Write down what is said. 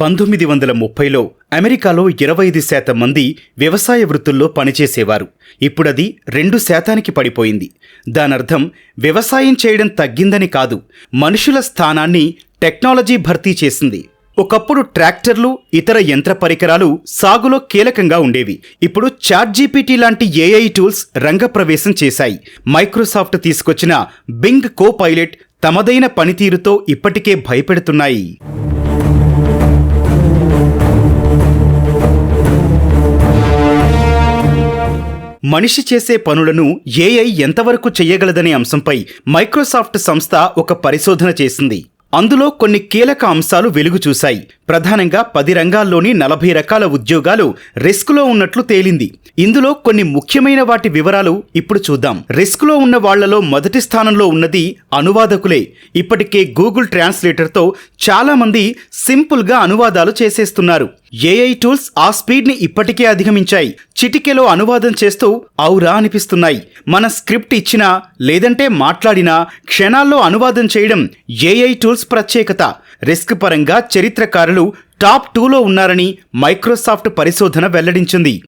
1930లో అమెరికాలో 25% మంది వ్యవసాయ వృత్తుల్లో పనిచేసేవారు. ఇప్పుడది 2%కి పడిపోయింది. దానర్థం వ్యవసాయం చేయడం తగ్గిందని కాదు, మనుషుల స్థానాన్ని టెక్నాలజీ భర్తీ చేసింది. ఒకప్పుడు ట్రాక్టర్లు, ఇతర యంత్ర పరికరాలు సాగులో కీలకంగా ఉండేవి. ఇప్పుడు చాట్‌జీపీటీ లాంటి ఏఐ టూల్స్ రంగప్రవేశం చేశాయి. మైక్రోసాఫ్ట్ తీసుకొచ్చిన బింగ్ కో-పైలట్ తమదైన పనితీరుతో ఇప్పటికే భయపెడుతున్నాయి. మనిషి చేసే పనులను ఏఐ ఎంతవరకు చెయ్యగలదనే అంశంపై మైక్రోసాఫ్ట్ సంస్థ ఒక పరిశోధన చేసింది. అందులో కొన్ని కీలక అంశాలు వెలుగు చూశాయి. ప్రధానంగా 10 రంగాల్లోని 40 రకాల ఉద్యోగాలు రిస్క్లో ఉన్నట్లు తేలింది. ఇందులో కొన్ని ముఖ్యమైన వాటి వివరాలు ఇప్పుడు చూద్దాం. రిస్క్లో ఉన్న వాళ్లలో మొదటి స్థానంలో ఉన్నది అనువాదకులే. ఇప్పటికే గూగుల్ ట్రాన్స్లేటర్తో చాలా మంది సింపుల్గా అనువాదాలు చేసేస్తున్నారు. ఏఐ టూల్స్ ఆ స్పీడ్ని ఇప్పటికే అధిగమించాయి. చిటికెలో అనువాదం చేస్తూ ఔరా అనిపిస్తున్నాయి. మన స్క్రిప్ట్ ఇచ్చినా లేదంటే మాట్లాడినా క్షణాల్లో అనువాదం చేయడం ఏఐ టూల్స్ ప్రత్యేకత. రిస్క్ పరంగా చరిత్రకారులు టాప్ 2లో ఉన్నారని మైక్రోసాఫ్ట్ పరిశోధన వెల్లడించింది.